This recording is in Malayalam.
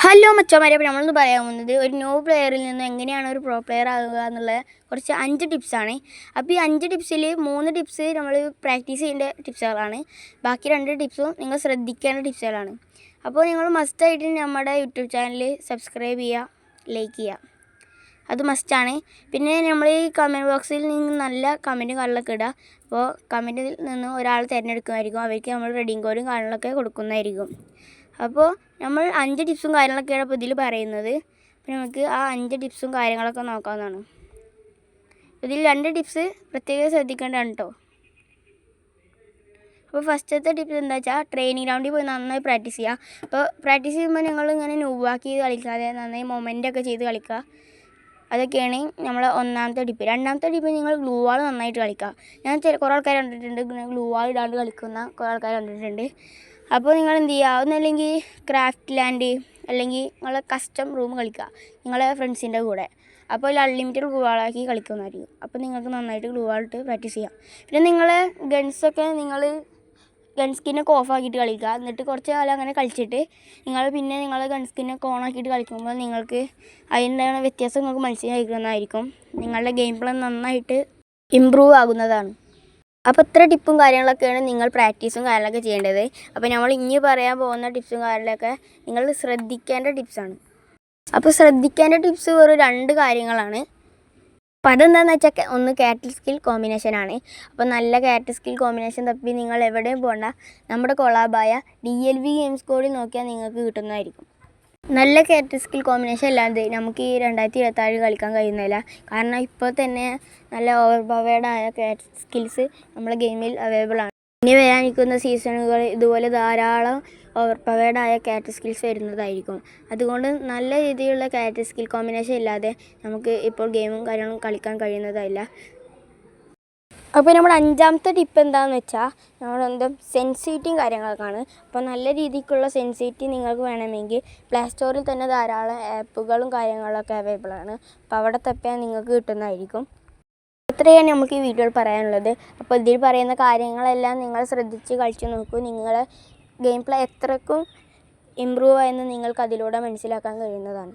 ഹലോ മച്ചന്മാരെ, അപ്പോൾ നമ്മളൊന്ന് പറയാൻ പോകുന്നത് ഒരു ന്യൂ പ്ലെയറിൽ നിന്ന് എങ്ങനെയാണ് ഒരു പ്രോ പ്ലെയർ ആകുക എന്നുള്ള കുറച്ച് 5 ടിപ്സാണ്. അപ്പോൾ ഈ 5 ടിപ്സിൽ 3 ടിപ്സ് നമ്മൾ പ്രാക്ടീസ് ചെയ്യേണ്ട ടിപ്സുകളാണ്. ബാക്കി 2 ടിപ്സും നിങ്ങൾ ശ്രദ്ധിക്കേണ്ട ടിപ്സുകളാണ്. അപ്പോൾ നിങ്ങൾ മസ്റ്റായിട്ട് നമ്മുടെ യൂട്യൂബ് ചാനൽ സബ്സ്ക്രൈബ് ചെയ്യുക, ലൈക്ക് ചെയ്യുക, അത് മസ്റ്റാണ്. പിന്നെ നമ്മൾ ഈ കമൻറ്റ് ബോക്സിൽ നിന്ന് നല്ല കമൻറ്റും കാര്യങ്ങളൊക്കെ ഇടുക. അപ്പോൾ കമൻറ്റിൽ നിന്ന് ഒരാൾ തിരഞ്ഞെടുക്കുന്നതായിരിക്കും, അവർക്ക് നമ്മൾ റെഡിങ് കോഡും കാര്യങ്ങളൊക്കെ കൊടുക്കുന്നതായിരിക്കും. അപ്പോൾ നമ്മൾ 5 ടിപ്സും കാര്യങ്ങളൊക്കെയാണ് ഇപ്പോൾ ഇതിൽ പറയുന്നത്. അപ്പോൾ നമുക്ക് ആ 5 ടിപ്സും കാര്യങ്ങളൊക്കെ നോക്കാവുന്നതാണ്. ഇതിൽ 2 ടിപ്സ് പ്രത്യേകം ശ്രദ്ധിക്കേണ്ടതാണ് കേട്ടോ. അപ്പോൾ ഫസ്റ്റത്തെ ടിപ്പ് എന്താ വെച്ചാൽ ട്രെയിനിങ് ഗ്രൗണ്ടിൽ പോയി നന്നായി പ്രാക്ടീസ് ചെയ്യുക. അപ്പോൾ പ്രാക്ടീസ് ചെയ്യുമ്പോൾ നിങ്ങൾ ഇങ്ങനെ ന്യൂബാക്കി ചെയ്ത് കളിക്കാതെ നന്നായി മൊമെൻ്റൊക്കെ ചെയ്ത് കളിക്കുക. അതൊക്കെയാണ് നമ്മളെ ഒന്നാമത്തെ ടിപ്പ്. രണ്ടാമത്തെ ടിപ്പ്, നിങ്ങൾ ഗ്ലൂ വാൾ നന്നായിട്ട് കളിക്കുക. ഞാൻ കുറേ ആൾക്കാർ കണ്ടിട്ടുണ്ട്, ഗ്ലൂ വാൾ ഇടാണ്ട് കളിക്കുന്ന കുറേ ആൾക്കാർ കണ്ടിട്ടുണ്ട്. അപ്പോൾ നിങ്ങൾ എന്ത് ചെയ്യുക, ഒന്നല്ലെങ്കിൽ ക്രാഫ്റ്റ് ലാൻഡ് അല്ലെങ്കിൽ നിങ്ങളെ കസ്റ്റം റൂം കളിക്കുക നിങ്ങളെ ഫ്രണ്ട്സിൻ്റെ കൂടെ. അപ്പോൾ അതിൽ അൺലിമിറ്റഡ് ഗ്ലൂ വാളാക്കി കളിക്കുന്നതായിരിക്കും. അപ്പോൾ നിങ്ങൾക്ക് നന്നായിട്ട് ഗ്ലൂ വാളിട്ട് പ്രാക്ടീസ് ചെയ്യാം. പിന്നെ നിങ്ങളെ ഗൺസൊക്കെ നിങ്ങൾ ഗൺ സ്കിന്നൊക്കെ ഓഫാക്കിയിട്ട് കളിക്കുക. എന്നിട്ട് കുറച്ച് കാലം അങ്ങനെ കളിച്ചിട്ട് പിന്നെ നിങ്ങൾ ഗൺ സ്കിന്നൊക്കെ ഓണാക്കിയിട്ട് കളിക്കുമ്പോൾ നിങ്ങൾക്ക് അതിൻ്റെ വ്യത്യാസം നിങ്ങൾക്ക് മനസ്സിലാക്കുന്നതായിരിക്കും. നിങ്ങളുടെ ഗെയിം പ്ലേ നന്നായിട്ട് ഇമ്പ്രൂവ് ആകുന്നതാണ്. അപ്പോൾ ഇത്ര ടിപ്പും കാര്യങ്ങളൊക്കെയാണ് നിങ്ങൾ പ്രാക്ടീസും കാര്യങ്ങളൊക്കെ ചെയ്യേണ്ടത്. അപ്പോൾ നമ്മൾ ഇനി പറയാൻ പോകുന്ന ടിപ്സും കാര്യങ്ങളൊക്കെ നിങ്ങൾ ശ്രദ്ധിക്കേണ്ട ടിപ്സാണ്. അപ്പോൾ ശ്രദ്ധിക്കേണ്ട ടിപ്സ് വെറും 2 കാര്യങ്ങളാണ്. അപ്പോൾ അതെന്താണെന്ന് വെച്ചാൽ, ഒന്ന് കാരറ്റ് സ്കിൽ കോമ്പിനേഷനാണ്. അപ്പോൾ നല്ല കാരറ്റ് സ്കിൽ കോമ്പിനേഷൻ തപ്പി നിങ്ങൾ എവിടെയും പോകണ്ട, നമ്മുടെ കൊളാബായ DLV ഗെയിംസ് കോഡിൽ നോക്കിയാൽ നിങ്ങൾക്ക് കിട്ടുന്നതായിരിക്കും. നല്ല കാരറ്റ് സ്കിൽ കോമ്പിനേഷൻ അല്ലാതെ നമുക്ക് ഈ 2026 കളിക്കാൻ കഴിയുന്നില്ല. കാരണം ഇപ്പോൾ തന്നെ നല്ല ഓവർ പവേർഡായ കാരറ്റ് സ്കിൽസ് നമ്മുടെ ഗെയിമിൽ അവൈലബിൾ ആണ്. ഇനി വരാനിരിക്കുന്ന സീസണുകൾ ഇതുപോലെ ധാരാളം ഓവർ പവേർഡായ കാരറ്റ് സ്കിൽസ് വരുന്നതായിരിക്കും. അതുകൊണ്ട് നല്ല രീതിയിലുള്ള കാരറ്റ് സ്കിൽ കോമ്പിനേഷൻ ഇല്ലാതെ നമുക്ക് ഇപ്പോൾ ഗെയിമും കാര്യങ്ങളും കളിക്കാൻ കഴിയുന്നതല്ല. അപ്പോൾ നമ്മുടെ 5ാമത്തെ ടിപ്പ് എന്താണെന്ന് വെച്ചാൽ, നമ്മളെന്താ സെൻസിറ്റിയും കാര്യങ്ങളൊക്കെയാണ്. അപ്പോൾ നല്ല രീതിക്കുള്ള സെൻസിറ്റി നിങ്ങൾക്ക് വേണമെങ്കിൽ പ്ലേ സ്റ്റോറിൽ തന്നെ ധാരാളം ആപ്പുകളും കാര്യങ്ങളൊക്കെ അവൈലബിൾ ആണ്. അപ്പോൾ അവിടെ തപ്പിയാൽ നിങ്ങൾക്ക് കിട്ടുന്നതായിരിക്കും. ഇത്രയാണ് നമുക്ക് ഈ വീഡിയോയിൽ പറയാനുള്ളത്. അപ്പോൾ ഇതിൽ പറയുന്ന കാര്യങ്ങളെല്ലാം നിങ്ങൾ ശ്രദ്ധിച്ച് കളിച്ച് നോക്കൂ. നിങ്ങളെ ഗെയിം പ്ലേ എത്രക്കും ഇമ്പ്രൂവ് ആയെന്ന് നിങ്ങൾക്ക് അതിലൂടെ മനസ്സിലാക്കാൻ കഴിയുന്നതാണ്.